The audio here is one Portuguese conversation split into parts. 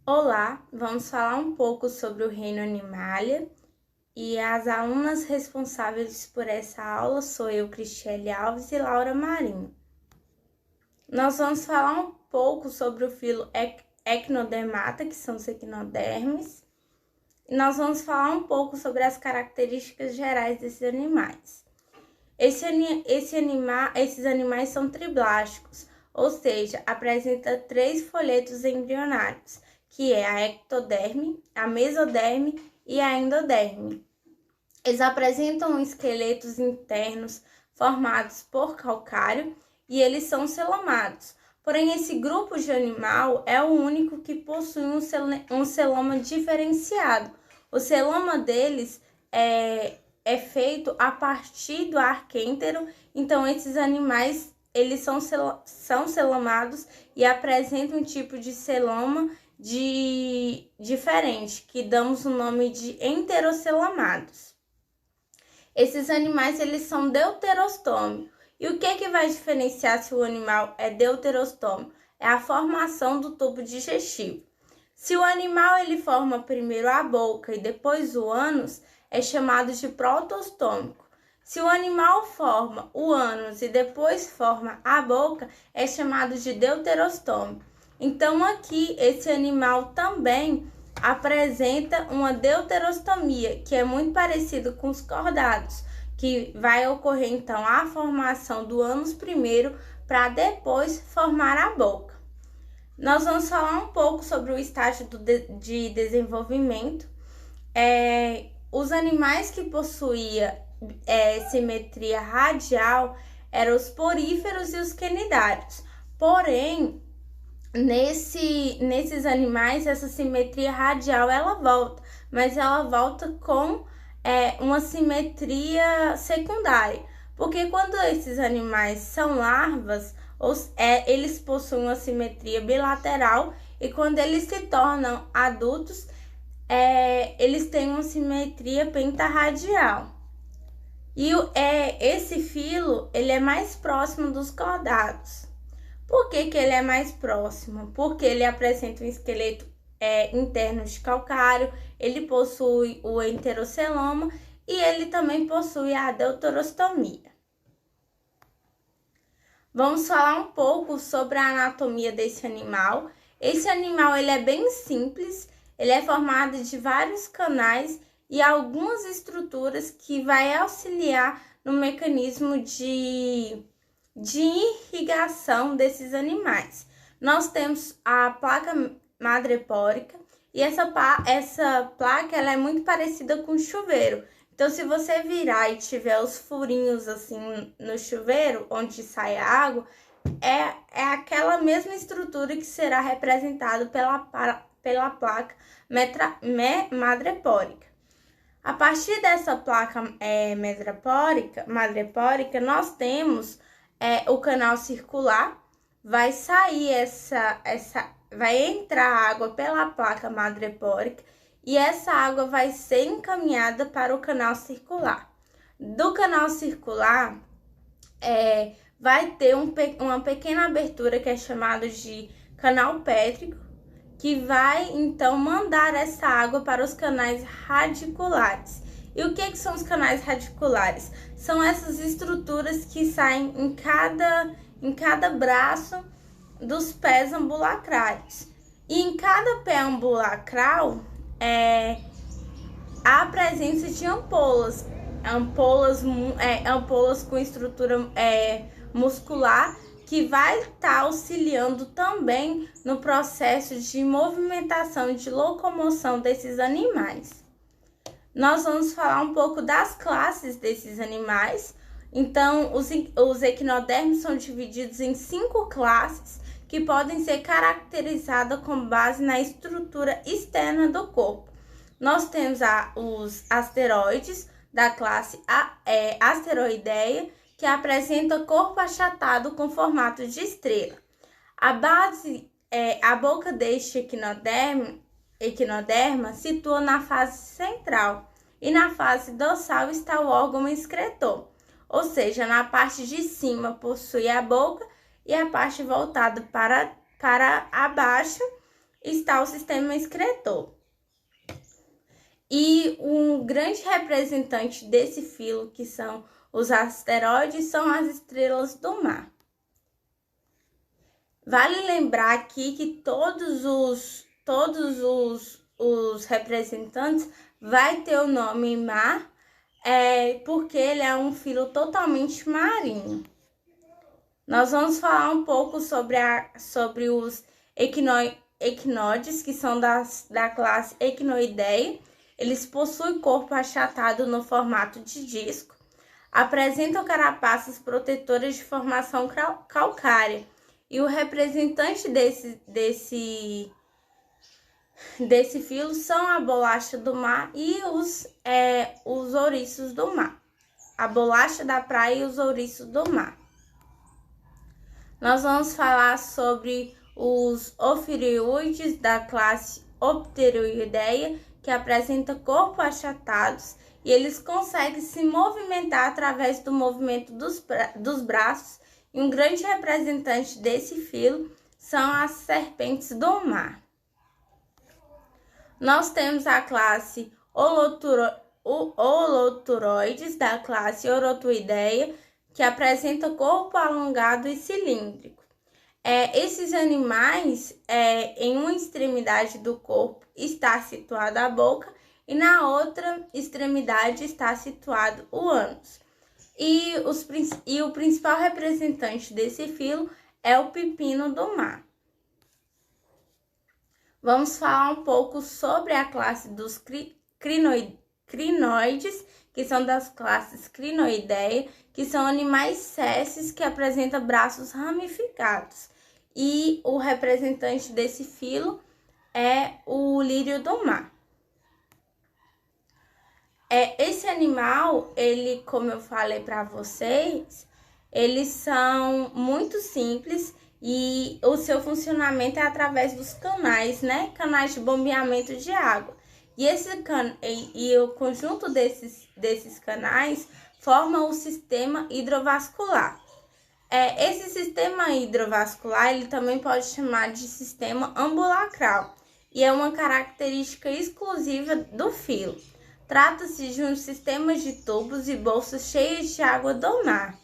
Olá, vamos falar um pouco sobre o reino Animalia e as alunas responsáveis por essa aula sou eu, Cristiele Alves e Laura Marinho. Nós vamos falar um pouco sobre o filo Echinodermata, que são os equinodermes, e nós vamos falar um pouco sobre as características gerais desses animais. Esses animais são triblásticos, ou seja, apresenta 3 folhetos embrionários, que é a ectoderme, a mesoderme e a endoderme. Eles apresentam esqueletos internos formados por calcário e eles são celomados. Porém, esse grupo de animal é o único que possui um celoma diferenciado. O celoma deles é feito a partir do arquêntero, então esses animais eles são celomados e apresentam um tipo de celoma diferente, que damos o nome de enterocelomados. Esses animais eles são deuterostômicos. E o que vai diferenciar se o animal é deuterostômico? É a formação do tubo digestivo. Se o animal ele forma primeiro a boca e depois o ânus, é chamado de protostômico. Se o animal forma o ânus e depois forma a boca, é chamado de deuterostômico. Então, aqui, esse animal também apresenta uma deuterostomia, que é muito parecido com os cordados, que vai ocorrer, então, a formação do ânus primeiro para depois formar a boca. Nós vamos falar um pouco sobre o estágio de desenvolvimento. Os animais que possuíam simetria radial eram os poríferos e os quenidários. Porém, nesses animais, essa simetria radial ela volta, mas ela volta com uma simetria secundária, porque quando esses animais são larvas, eles possuem uma simetria bilateral e quando eles se tornam adultos, eles têm uma simetria pentarradial. E esse filo ele é mais próximo dos cordados. Por que ele é mais próximo? Porque ele apresenta um esqueleto interno de calcário, ele possui o enteroceloma e ele também possui a deuterostomia. Vamos falar um pouco sobre a anatomia desse animal. Esse animal ele é bem simples, ele é formado de vários canais e algumas estruturas que vai auxiliar no mecanismo de irrigação desses animais. Nós temos a placa madrepórica e essa placa ela é muito parecida com o chuveiro. Então, se você virar e tiver os furinhos assim no chuveiro, onde sai a água, é aquela mesma estrutura que será representada pela placa madrepórica. A partir dessa placa madrepórica, nós temos o canal circular, vai sair vai entrar água pela placa madrepórica e essa água vai ser encaminhada para o canal circular. Do canal circular, vai ter uma pequena abertura que é chamada de canal pétrico, que vai então mandar essa água para os canais radiculares. E o que são os canais radiculares? São essas estruturas que saem em cada braço dos pés ambulacrais. E em cada pé ambulacral há a presença de ampolas com estrutura muscular, que vai estar auxiliando também no processo de movimentação e de locomoção desses animais. Nós vamos falar um pouco das classes desses animais. Então, os equinodermes são divididos em 5 classes que podem ser caracterizadas com base na estrutura externa do corpo. Nós temos os asteroides da classe asteroideia, que apresenta corpo achatado com formato de estrela. A boca deste equinoderma situa na face central e na face dorsal está o órgão excretor, ou seja, na parte de cima possui a boca e a parte voltada para abaixo está o sistema excretor. E um grande representante desse filo, que são os asteroides, são as estrelas do mar. Vale lembrar aqui que todos os representantes vai ter o nome mar, porque ele é um filo totalmente marinho. Nós vamos falar um pouco sobre os equinoides, que são da classe Equinoidea. Eles possuem corpo achatado no formato de disco, apresentam carapaças protetoras de formação calcária, e o representante desse filo são a bolacha do mar e os ouriços do mar. A bolacha da praia e os ouriços do mar. Nós vamos falar sobre os ofiuroides da classe Opteroidea, que apresenta corpo achatados, e eles conseguem se movimentar através do movimento dos braços, e um grande representante desse filo são as serpentes do mar. Nós temos a classe Holoturoides da classe Orotoidea, que apresenta corpo alongado e cilíndrico. Esses animais, em uma extremidade do corpo está situada a boca e na outra extremidade está situado o ânus. E o principal representante desse filo é o pepino do mar. Vamos falar um pouco sobre a classe dos crinoides, que são das classes Crinoidea, que são animais sésseis que apresentam braços ramificados. E o representante desse filo é o lírio do mar. Esse animal, ele, como eu falei para vocês, eles são muito simples e o seu funcionamento é através dos canais, né? Canais de bombeamento de água. E o conjunto desses canais forma o sistema hidrovascular. Esse sistema hidrovascular, ele também pode chamar de sistema ambulacral, e é uma característica exclusiva do filo. Trata-se de um sistema de tubos e bolsas cheias de água do mar.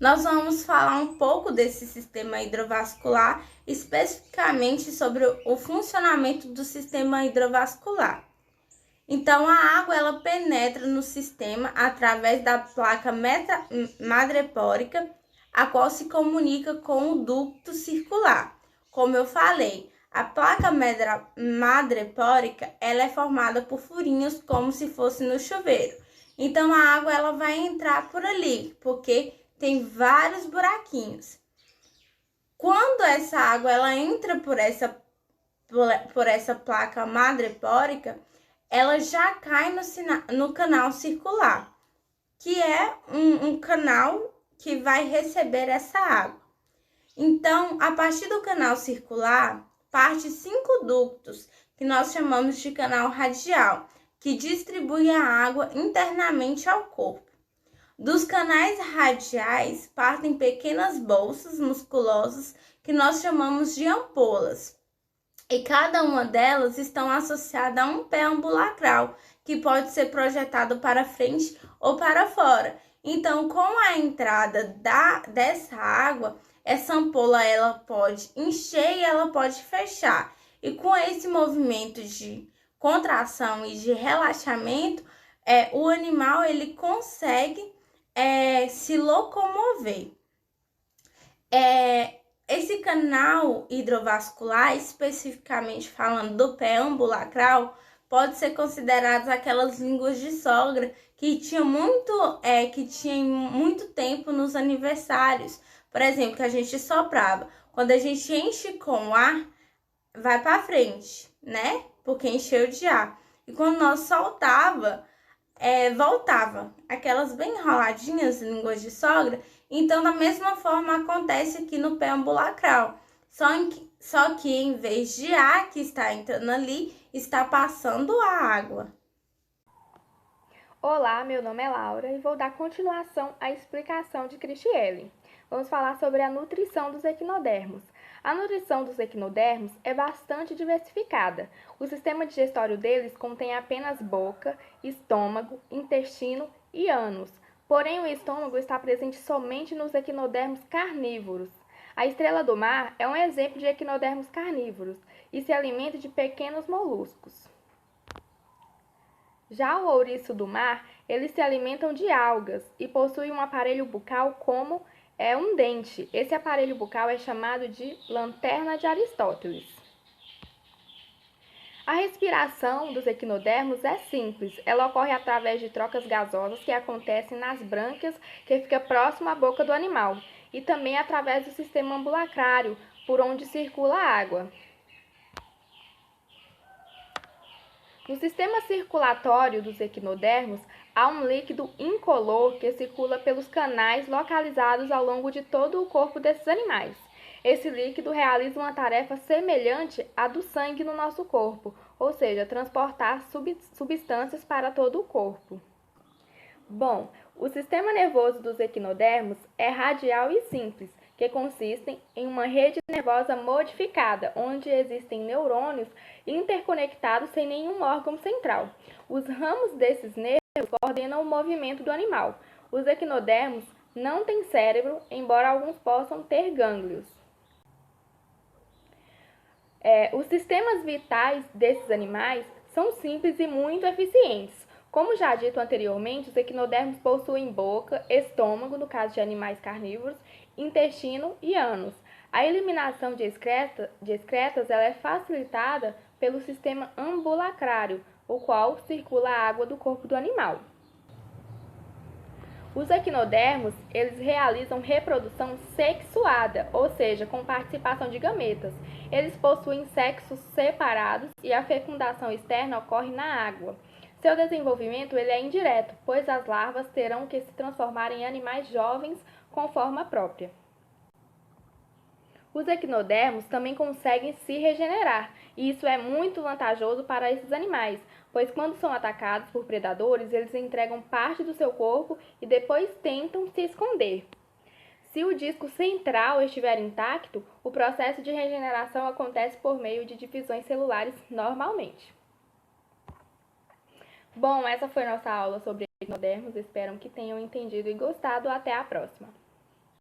Nós vamos falar um pouco desse sistema hidrovascular, especificamente sobre o funcionamento do sistema hidrovascular. Então, a água ela penetra no sistema através da placa madrepórica, a qual se comunica com o ducto circular. Como eu falei, a placa madrepórica ela é formada por furinhos como se fosse no chuveiro. Então, a água ela vai entrar por ali, porque tem vários buraquinhos. Quando essa água ela entra por essa placa madrepórica, ela já cai no canal circular, que é um canal que vai receber essa água. Então, a partir do canal circular, parte 5 ductos, que nós chamamos de canal radial, que distribui a água internamente ao corpo. Dos canais radiais partem pequenas bolsas musculosas, que nós chamamos de ampolas. E cada uma delas estão associadas a um pé ambulacral, que pode ser projetado para frente ou para fora. Então, com a entrada dessa água, essa ampola ela pode encher e ela pode fechar. E com esse movimento de contração e de relaxamento, o animal ele consegue se locomover. Esse canal hidrovascular, especificamente falando do pé ambulacral, pode ser considerado aquelas línguas de sogra que tinha muito tempo nos aniversários. Por exemplo, que a gente soprava. Quando a gente enche com ar, vai para frente, né? Porque encheu de ar. E quando nós soltava, voltava. Aquelas bem enroladinhas, línguas de sogra. Então, da mesma forma, acontece aqui no pé ambulacral. Só que em vez de ar que está entrando ali, está passando a água. Olá, meu nome é Laura e vou dar continuação à explicação de Cristiele. Vamos falar sobre a nutrição dos equinodermos. A nutrição dos equinodermos é bastante diversificada. O sistema digestório deles contém apenas boca, estômago, intestino e ânus. Porém, o estômago está presente somente nos equinodermos carnívoros. A estrela do mar é um exemplo de equinodermos carnívoros e se alimenta de pequenos moluscos. Já o ouriço do mar, eles se alimentam de algas e possuem um aparelho bucal como um dente. Esse aparelho bucal é chamado de lanterna de Aristóteles. A respiração dos equinodermos é simples. Ela ocorre através de trocas gasosas que acontecem nas brânquias, que fica próximo à boca do animal, e também através do sistema ambulacrário, por onde circula a água. No sistema circulatório dos equinodermos, há um líquido incolor que circula pelos canais localizados ao longo de todo o corpo desses animais. Esse líquido realiza uma tarefa semelhante à do sangue no nosso corpo, ou seja, transportar substâncias para todo o corpo. Bom, o sistema nervoso dos equinodermos é radial e simples, que consistem em uma rede nervosa modificada, onde existem neurônios interconectados sem nenhum órgão central. Os ramos desses nervos coordenam o movimento do animal. Os equinodermos não têm cérebro, embora alguns possam ter gânglios. Os sistemas vitais desses animais são simples e muito eficientes. Como já dito anteriormente, os equinodermos possuem boca, estômago, no caso de animais carnívoros, intestino e ânus. A eliminação de excretas ela é facilitada pelo sistema ambulacrário, o qual circula a água do corpo do animal. Os equinodermos, eles realizam reprodução sexuada, ou seja, com participação de gametas. Eles possuem sexos separados e a fecundação externa ocorre na água. Seu desenvolvimento ele é indireto, pois as larvas terão que se transformar em animais jovens com forma própria. Os equinodermos também conseguem se regenerar, e isso é muito vantajoso para esses animais, pois quando são atacados por predadores, eles entregam parte do seu corpo e depois tentam se esconder. Se o disco central estiver intacto, o processo de regeneração acontece por meio de divisões celulares normalmente. Bom, essa foi nossa aula sobre equinodermos. Espero que tenham entendido e gostado. Até a próxima!